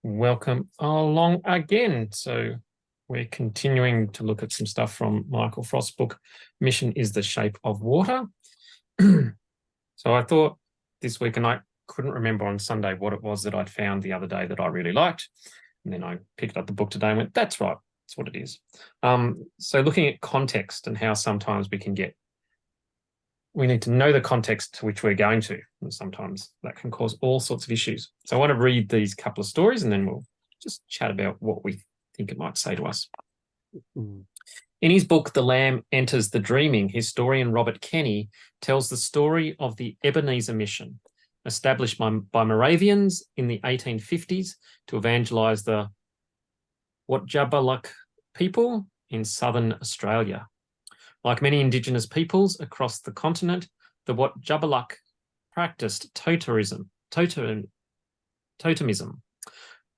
Welcome along again. So we're continuing to look at some stuff from Michael Frost's book, Mission is the Shape of Water. So I thought this week, and I couldn't remember on Sunday what it was that I'd found the other day that I really liked. And then I picked up the book today and went, that's right, that's what it is. So looking at context and how sometimes we need to know the context to which we're going to, and sometimes that can cause all sorts of issues. So I want to read these couple of stories and then we'll just chat about what we think it might say to us. Mm. In his book, The Lamb Enters the Dreaming, historian Robert Kenny tells the story of the Ebenezer Mission, established by Moravians in the 1850s to evangelize the Wotjobaluk people in southern Australia. Like many Indigenous peoples across the continent, the Wotjobaluk practiced totemism,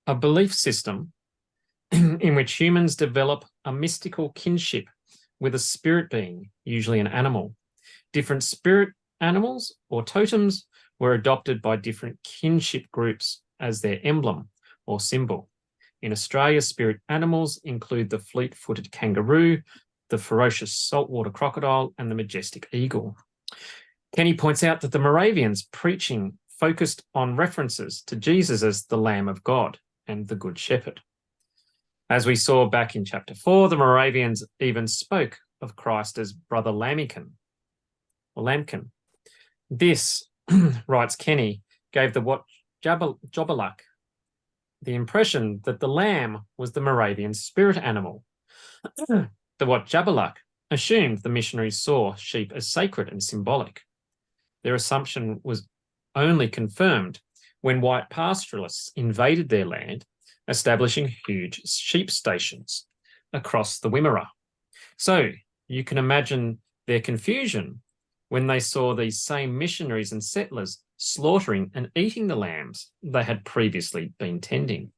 a belief system in which humans develop a mystical kinship with a spirit being, usually an animal. Different spirit animals or totems were adopted by different kinship groups as their emblem or symbol. In Australia, spirit animals include the fleet-footed kangaroo, the ferocious saltwater crocodile, and the majestic eagle. Kenny points out that the Moravians' preaching focused on references to Jesus as the Lamb of God and the Good Shepherd. As we saw back in chapter 4, the Moravians even spoke of Christ as Brother Lambkin. This, writes Kenny, gave the Wotjobaluk the impression that the lamb was the Moravian spirit animal. The Wotjobaluk assumed the missionaries saw sheep as sacred and symbolic. Their assumption was only confirmed when white pastoralists invaded their land, establishing huge sheep stations across the Wimmera. So you can imagine their confusion when they saw these same missionaries and settlers slaughtering and eating the lambs they had previously been tending.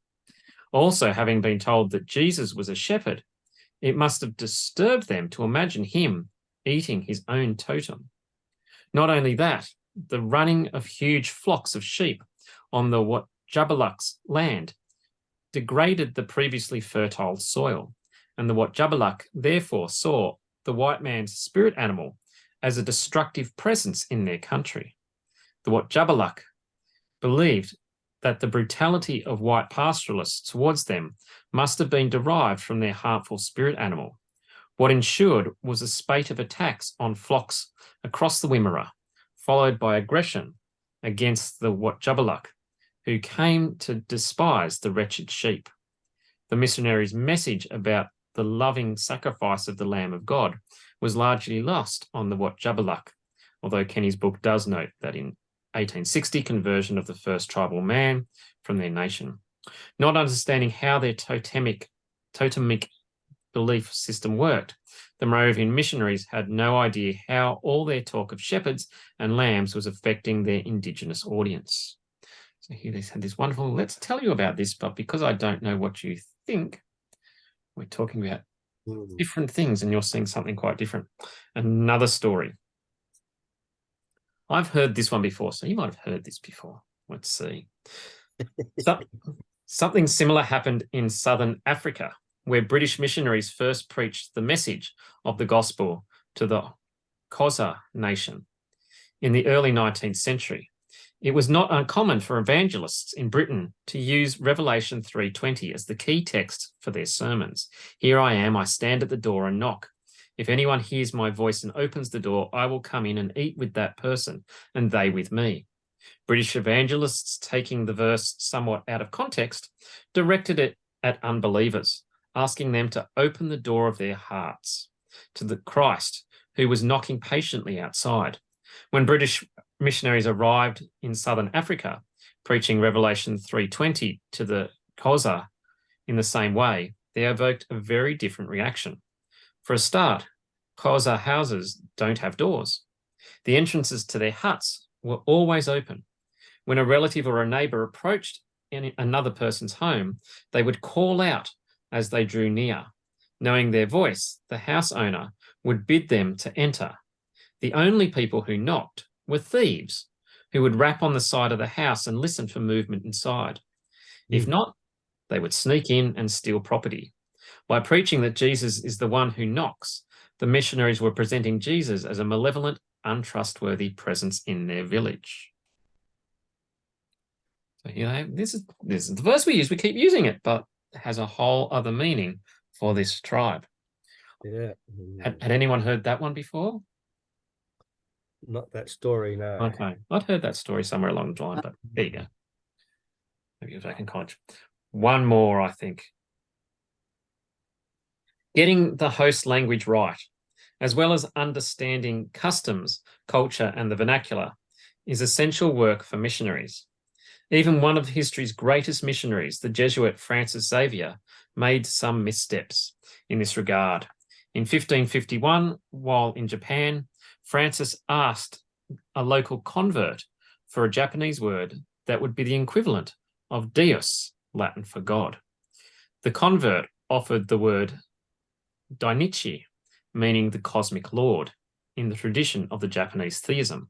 Also, having been told that Jesus was a shepherd, it must have disturbed them to imagine him eating his own totem. Not only that, the running of huge flocks of sheep on the Wotjobaluk's land degraded the previously fertile soil, and the Wotjobaluk therefore saw the white man's spirit animal as a destructive presence in their country. The Wotjobaluk believed that the brutality of white pastoralists towards them must have been derived from their harmful spirit animal. What ensued was a spate of attacks on flocks across the Wimmera, followed by aggression against the Wotjobaluk, who came to despise the wretched sheep. The missionaries' message about the loving sacrifice of the Lamb of God was largely lost on the Wotjobaluk, although Kenny's book does note that in 1860 conversion of the first tribal man from their nation. Not understanding how their totemic belief system worked, the Moravian missionaries had no idea how all their talk of shepherds and lambs was affecting their Indigenous audience. So here they had this wonderful, let's tell you about this, but because I don't know what you think, we're talking about different things and you're seeing something quite different. Another story. I've heard this one before, so you might have heard this before. Let's see. Something similar happened in southern Africa, where British missionaries first preached the message of the gospel to the Xhosa nation in the early 19th century. It was not uncommon for evangelists in Britain to use Revelation 3:20 as the key text for their sermons. Here I am, I stand at the door and knock. If anyone hears my voice and opens the door, I will come in and eat with that person, and they with me. British evangelists, taking the verse somewhat out of context, directed it at unbelievers, asking them to open the door of their hearts to the Christ who was knocking patiently outside. When British missionaries arrived in southern Africa, preaching Revelation 3:20 to the Xhosa in the same way, they evoked a very different reaction. For a start, Xhosa houses don't have doors. The entrances to their huts were always open. When a relative or a neighbour approached another person's home, they would call out as they drew near. Knowing their voice, the house owner would bid them to enter. The only people who knocked were thieves, who would rap on the side of the house and listen for movement inside. If not, They would sneak in and steal property. By preaching that Jesus is the one who knocks, the missionaries were presenting Jesus as a malevolent, untrustworthy presence in their village. So, this is the verse we use. We keep using it, but it has a whole other meaning for this tribe. Yeah. Had anyone heard that one before? Not that story, no. Okay. I'd heard that story somewhere along the line, but there you go. Maybe it was back in college. One more, I think. Getting the host language right, as well as understanding customs, culture, and the vernacular, is essential work for missionaries. Even one of history's greatest missionaries, the Jesuit Francis Xavier, made some missteps in this regard. In 1551, while in Japan, Francis asked a local convert for a Japanese word that would be the equivalent of Deus, Latin for God. The convert offered the word Dainichi, meaning the cosmic lord, in the tradition of the Japanese theism.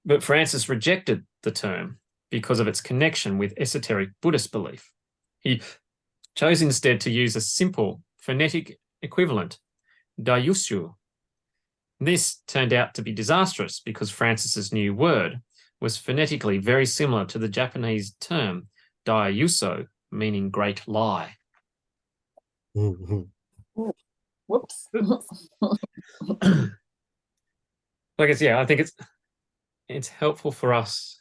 But Francis rejected the term because of its connection with esoteric Buddhist belief. He chose instead to use a simple phonetic equivalent, Daiushu. This turned out to be disastrous because Francis's new word was phonetically very similar to the Japanese term Daiuso, meaning great lie. Whoops. I think it's helpful for us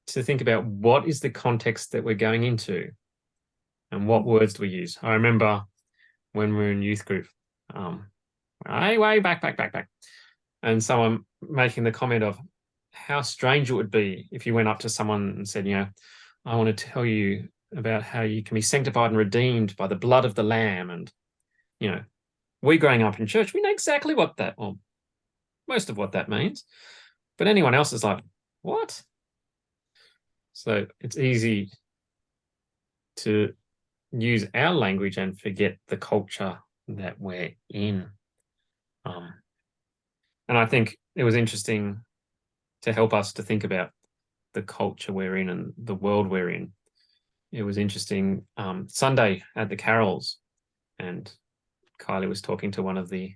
to think about what is the context that we're going into and what words do we use. I remember when we were in youth group, way back, and someone making the comment of how strange it would be if you went up to someone and said, I want to tell you about how you can be sanctified and redeemed by the blood of the Lamb. And, we growing up in church, we know exactly what that, or most of what that means. But anyone else is like, what? So it's easy to use our language and forget the culture that we're in. And I think it was interesting to help us to think about the culture we're in and the world we're in. It was interesting, Sunday at the carols, and Kylie was talking to one of the,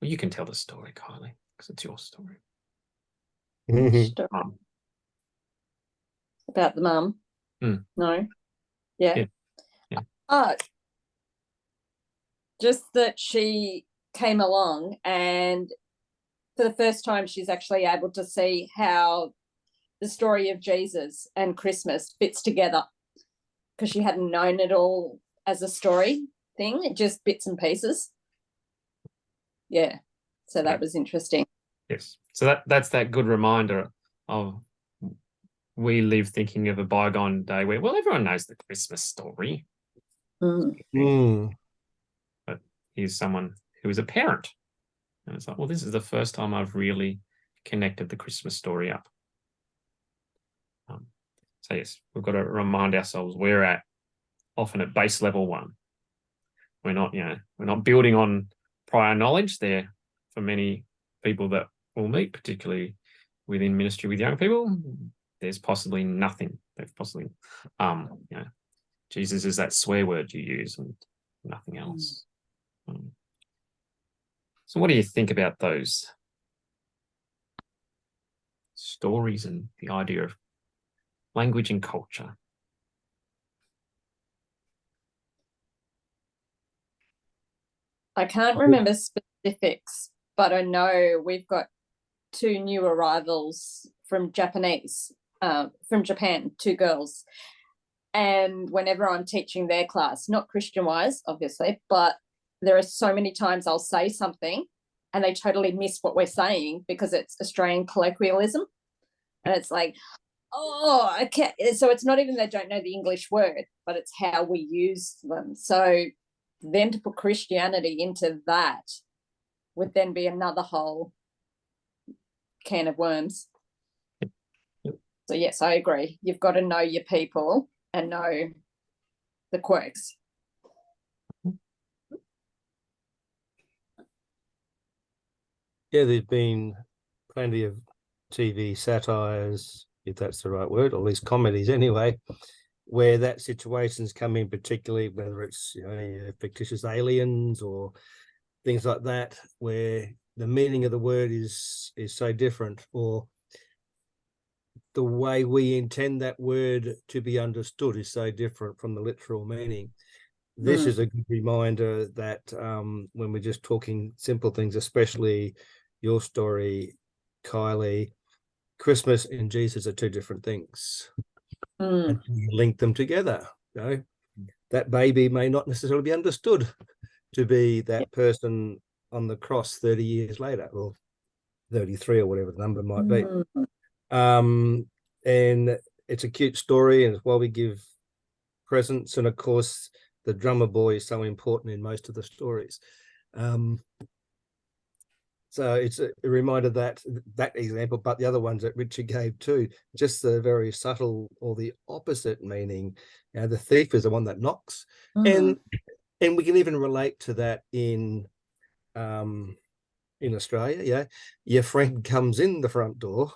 well, you can tell the story, Kylie, because it's your story. About the mum? No? Yeah. Just that she came along, and for the first time she's actually able to see how the story of Jesus and Christmas fits together, because she hadn't known it all as a story thing, just bits and pieces. Yeah. So that was interesting. Yes. So that's that good reminder of, we live thinking of a bygone day where, well, everyone knows the Christmas story. But here's someone who is a parent. And it's like, well, this is the first time I've really connected the Christmas story up. So yes, we've got to remind ourselves we're often at base level 1. We're not building on prior knowledge there. For many people that we'll meet, particularly within ministry with young people, there's possibly nothing. They've possibly, Jesus is that swear word you use and nothing else. So what do you think about those stories and the idea of language and culture? I can't remember specifics, but I know we've got 2 new arrivals from Japan, 2 girls. And whenever I'm teaching their class, not Christian-wise, obviously, but there are so many times I'll say something and they totally miss what we're saying because it's Australian colloquialism. And it's like, oh, I can't. So it's not even they don't know the English word, but it's how we use them. So then to put Christianity into that would then be another whole can of worms. So yes, I agree. You've got to know your people and know the quirks. Yeah, there's been plenty of TV satires, if that's the right word, or at least comedies anyway, where that situation's come in, particularly whether it's fictitious aliens or things like that, where the meaning of the word is so different, or the way we intend that word to be understood is so different from the literal meaning. This is a good reminder that when we're just talking simple things, especially your story, Kylie, Christmas and Jesus are two different things. And you link them together. That baby may not necessarily be understood to be that person on the cross 30 years later, or 33 or whatever the number might be. And it's a cute story, and it's why we give presents. And of course, the drummer boy is so important in most of the stories. So it's a reminder that example, but the other ones that Richard gave too, just the very subtle or the opposite meaning. The thief is the one that knocks, and we can even relate to that in Australia. Yeah, your friend comes in the front door.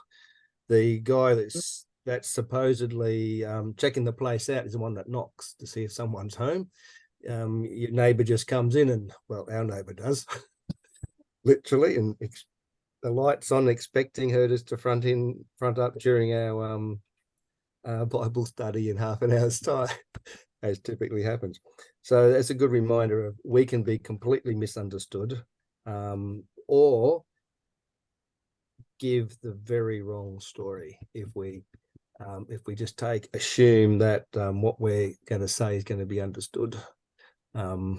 The guy that's supposedly checking the place out is the one that knocks to see if someone's home. Your neighbour just comes in, and well, our neighbour does. Literally, and the lights on, expecting her just to front up during our Bible study in half an hour's time, as typically happens. So that's a good reminder of we can be completely misunderstood, or give the very wrong story if we just assume that what we're going to say is going to be understood and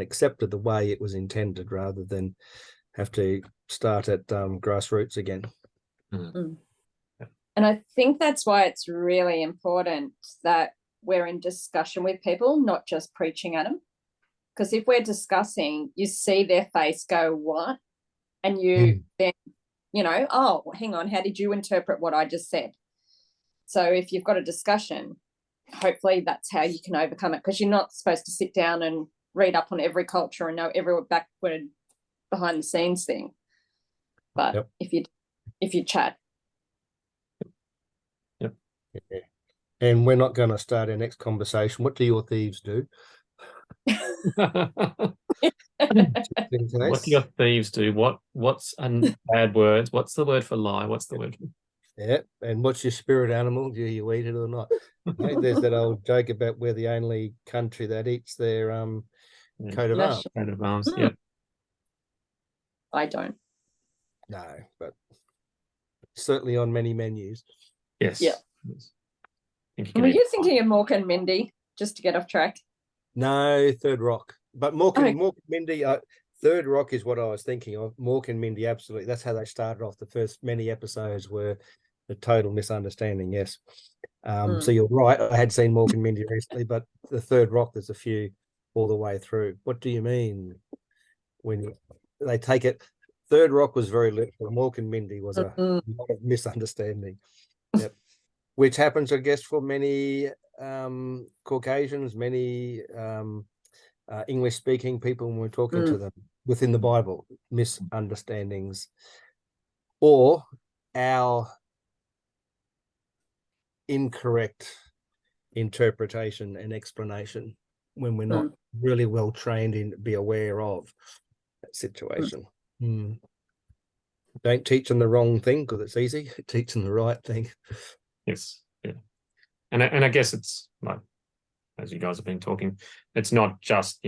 accepted the way it was intended, rather than have to start at grassroots again. And I think that's why it's really important that we're in discussion with people, not just preaching at them. Because if we're discussing, you see their face go, what? And you then, oh, hang on, how did you interpret what I just said? So if you've got a discussion, hopefully that's how you can overcome it, because you're not supposed to sit down and read up on every culture and know every backward behind the scenes thing. But if you chat. Yep. And we're not going to start our next conversation. What do your thieves do? What do your thieves do? What's bad words? What's the word for lie? What's the word? Yeah, and what's your spirit animal? Do you eat it or not? There's that old joke about we're the only country that eats their coat of arms. Coat of arms. Yeah. I don't. No, but certainly on many menus. Yes. Yeah. Were you thinking of Mork and Mindy, just to get off track? No, Third Rock. But Mork and Mindy, Third Rock is what I was thinking of. Mork and Mindy, absolutely. That's how they started off. The first many episodes were a total misunderstanding, yes. So you're right. I had seen Mork and Mindy recently, but the Third Rock, there's a few all the way through. What do you mean when they take it? Third Rock was very literal. Mork and Mindy was a lot of misunderstanding. Yep. Which happens, I guess, for many Caucasians, many English-speaking people when we're talking to them within the Bible, misunderstandings, or our incorrect interpretation and explanation when we're not really well trained in be aware of that situation. Don't teach them the wrong thing because it's easy. Teach them the right thing. Yes. Yeah. And I guess it's like, as you guys have been talking, it's not just,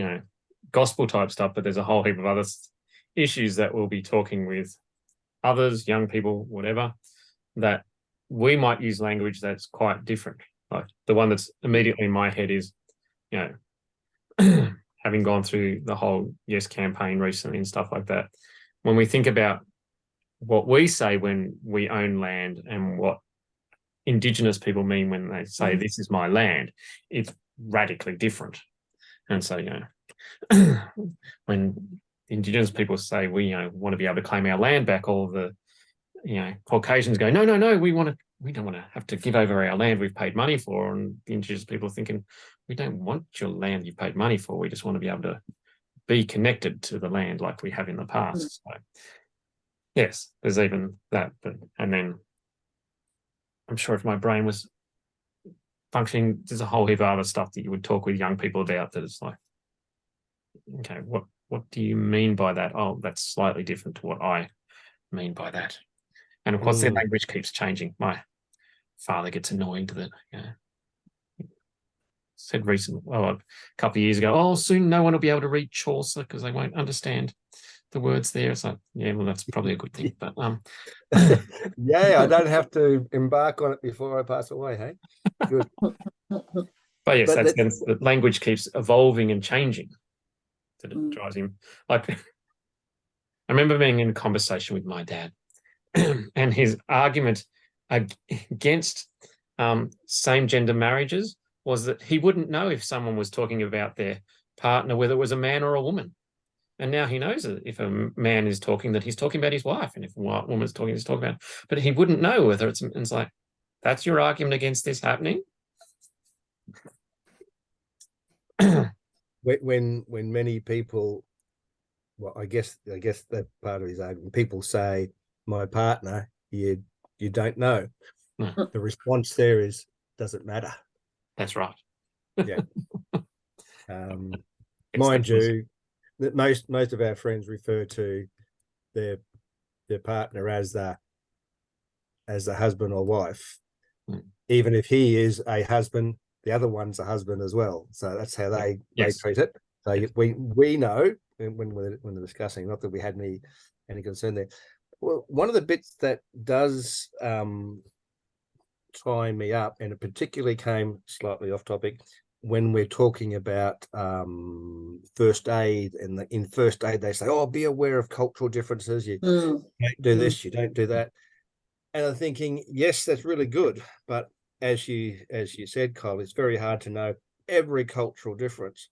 gospel type stuff, but there's a whole heap of other issues that we'll be talking with others, young people, whatever, that we might use language that's quite different. Like the one that's immediately in my head is, having gone through the whole Yes campaign recently and stuff like that, when we think about what we say when we own land and what Indigenous people mean when they say this is my land, it's radically different. And so, when Indigenous people say we want to be able to claim our land back, all of the Caucasians go, no, we don't want to have to give over our land we've paid money for. And the Indigenous people are thinking, we don't want your land you've paid money for. We just want to be able to be connected to the land like we have in the past. So yes, there's even that. And then I'm sure if my brain was functioning, there's a whole heap of other stuff that you would talk with young people about that it's like, okay, what do you mean by that? Oh, that's slightly different to what I mean by that. And of course, their language keeps changing. My father gets annoyed that, said a couple of years ago, oh, soon no one will be able to read Chaucer because they won't understand the words there. It's like, yeah, well, that's probably a good thing. But yeah, I don't have to embark on it before I pass away. Hey, good. But yes, that's the language keeps evolving and changing. That it drives him. Like, I remember being in a conversation with my dad, and his argument against same-gender marriages was that he wouldn't know if someone was talking about their partner, whether it was a man or a woman. And now he knows that if a man is talking, that he's talking about his wife, and if a woman is talking, he's talking about. But he wouldn't know whether it's like, that's your argument against this happening. When many people, well, I guess that part of his argument, people say, my partner, you don't know. The response there is, doesn't matter. That's right. Yeah. Mind you, that most of our friends refer to their partner as the husband or wife, even if he is a husband, the other one's a husband as well. So that's how they treat it. So we know when we're discussing, not that we had any concern there. Well, one of the bits that does tie me up, and it particularly came slightly off topic, when we're talking about first aid, and in first aid they say, oh, be aware of cultural differences. You don't do this, you don't do that. And I'm thinking, yes, that's really good, but as you said, Kyle, it's very hard to know every cultural difference.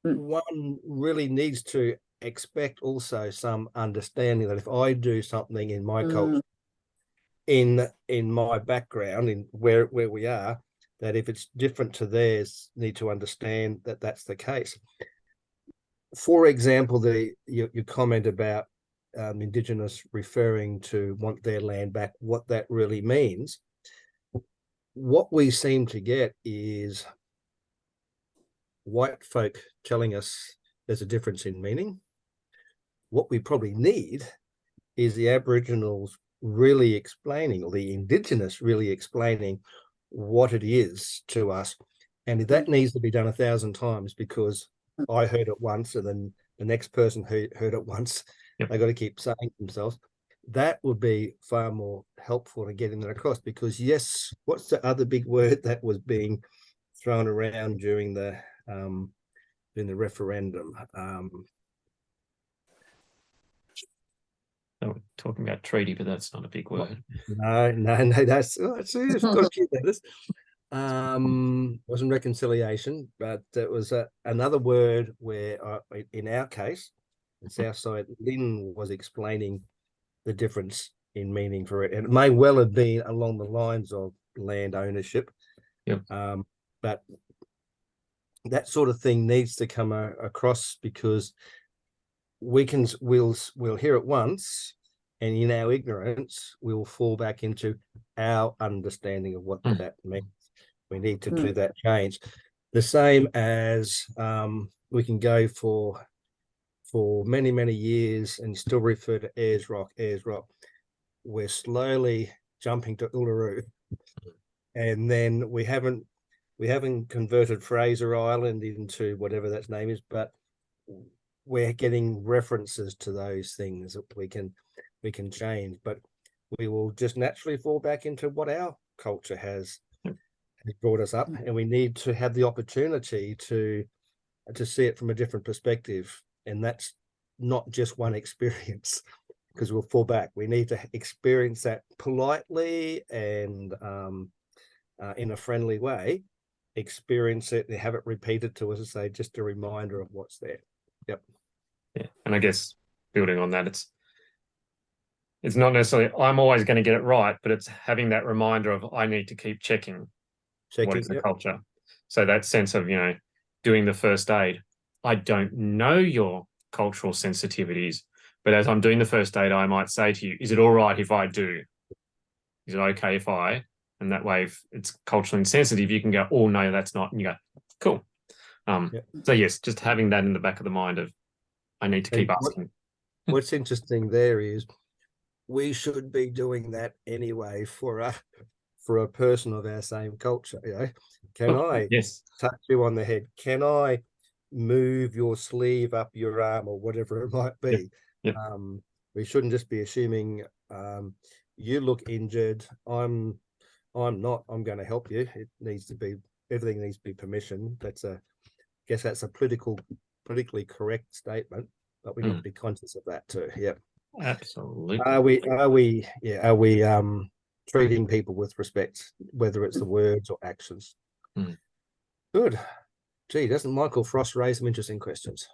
One really needs to expect also some understanding that if I do something in my culture, in my background, in where we are, that if it's different to theirs, need to understand that that's the case. For example, your comment about Indigenous referring to want their land back, what that really means. What we seem to get is white folk telling us there's a difference in meaning. What we probably need is the Aboriginals really explaining, or the Indigenous really explaining what it is to us. And that needs to be done 1,000 times, because I heard it once and then the next person heard it once. Yep. They got to keep saying to themselves. That would be far more helpful to getting that across, because yes, what's the other big word that was being thrown around during the referendum? We're talking about treaty, but that's not a big word. No, that's got cute letters. Wasn't reconciliation, but it was another word where, in our case, in Southside, Lynn was explaining the difference in meaning for it, and it may well have been along the lines of land ownership. Yep. But that sort of thing needs to come across, because we'll hear it once, and in our ignorance we'll fall back into our understanding of what that means. We need to do that change. The same as we can go for many years and still refer to Ayers Rock. We're slowly jumping to Uluru, and then we haven't converted Fraser Island into whatever that name is, but we're getting references to those things that we can change, but we will just naturally fall back into what our culture has brought us up, and we need to have the opportunity to see it from a different perspective, and that's not just one experience, because we'll fall back. We need to experience that politely and in a friendly way, experience it and have it repeated to us, and say just a reminder of what's there. Yep. Yeah, and I guess building on that, it's not necessarily I'm always going to get it right, but it's having that reminder of I need to keep checking what is the culture. So that sense of, doing the first aid, I don't know your cultural sensitivities, but as I'm doing the first aid, I might say to you, is it all right if I do? Is it okay if I And that way, if it's culturally insensitive, you can go, oh, no, that's not. And you go, cool. So, yes, just having that in the back of the mind of, I need to keep asking. What's interesting there is we should be doing that anyway for a person of our same culture. Can I touch you on the head? Can I move your sleeve up your arm or whatever it might be? We shouldn't just be assuming you look injured. I'm not. I'm going to help you. It needs to be, everything needs to be permission. I guess that's a politically correct statement, but we need to be conscious of that too. Yeah, absolutely. Are we treating people with respect, whether it's the words or actions? Good. Gee, doesn't Michael Frost raise some interesting questions?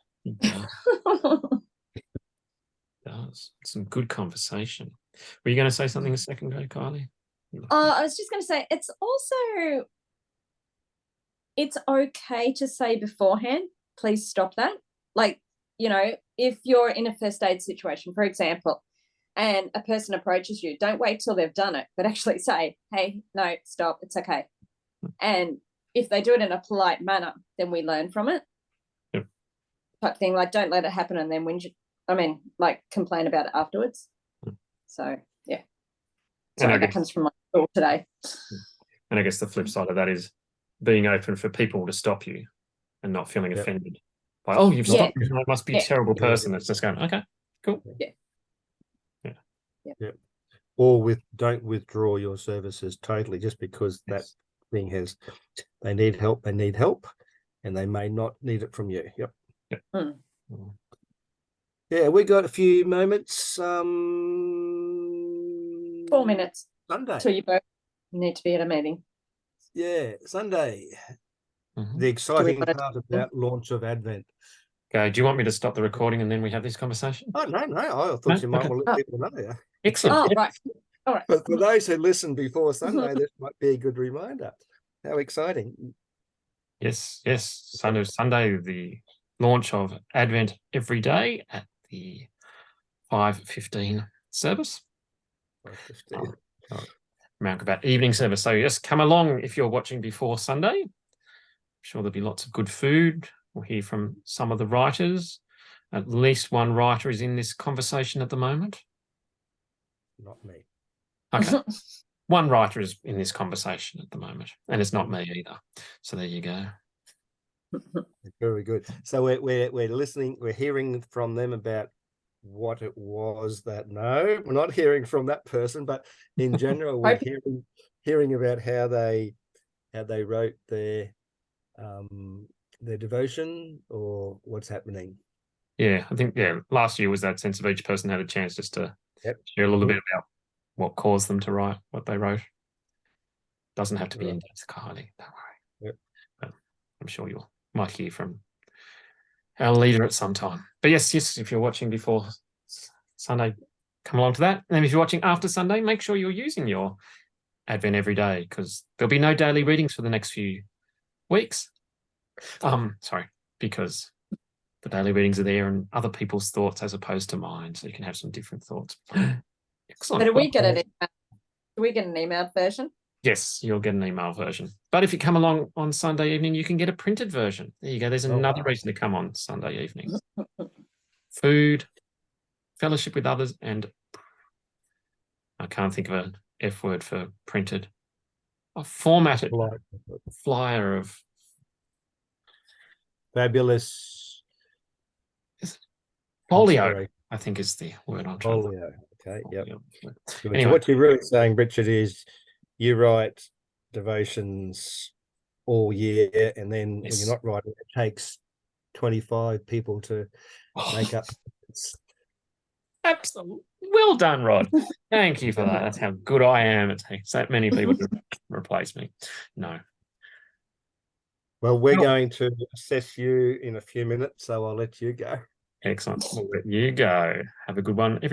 Does. Some good conversation. Were you going to say something a second ago, Kylie? I was just going to say, it's okay to say beforehand, please stop that. Like, if you're in a first aid situation, for example, and a person approaches you, don't wait till they've done it, but actually say, hey, no, stop, it's okay. And if they do it in a polite manner, then we learn from it. Type thing, like, don't let it happen and then complain about it afterwards. So, yeah. Sorry, that comes from my school today. And I guess the flip side of that is being open for people to stop you and not feeling offended by, oh, you've stopped me. I must be a terrible person that's just going, okay, cool. Or don't withdraw your services totally just because that thing they need help, and they may not need it from you. Yeah, we got a few moments. 4 minutes. Sunday. So you both need to be at a meeting. Yeah, Sunday. The exciting part about launch of Advent. Okay, do you want me to stop the recording and then we have this conversation? Oh, no. I thought you might want to let people know. Yeah. Excellent. Oh, right. All right. But for those who listen before Sunday, this might be a good reminder. How exciting. Yes. Sunday, the launch of Advent every day at the 5:15 service. 5:15. Mount Gravatt evening service. So yes, come along if you're watching before Sunday. I'm sure there'll be lots of good food. We'll hear from some of the writers. At least one writer is in this conversation at the moment. Not me. Okay. One writer is in this conversation at the moment, and it's not me either. So there you go. Very good. So we're listening, we're hearing from them about what it was that we're not hearing from that person, but in general we're hearing about how they wrote their devotion or what's happening. Yeah, I think last year was that sense of each person had a chance just to share a little bit about what caused them to write what they wrote. Doesn't have to be in depth, Kylie, don't worry. But I'm sure you might hear from our leader at some time. But yes, if you're watching before Sunday, come along to that. And if you're watching after Sunday, make sure you're using your Advent every day, because there'll be no daily readings for the next few weeks. Because the daily readings are there and other people's thoughts as opposed to mine, so you can have some different thoughts. Excellent. But do we get an emailed version? Yes, you'll get an email version. But if you come along on Sunday evening, you can get a printed version. There you go. There's another reason to come on Sunday evening. Food, fellowship with others, and I can't think of an F word for printed. A formatted flyer of fabulous folio, I think is the word I'm trying to folio. Okay, yep. Anyway. So what you're really saying, Richard, is you write devotions all year, and then when you're not writing, it takes 25 people to make up. Absolutely. Well done, Rod. Thank you for that. That's how good I am. It takes that many people to replace me. No. Well, we're going to assess you in a few minutes, so I'll let you go. Excellent. We'll let you go. Have a good one.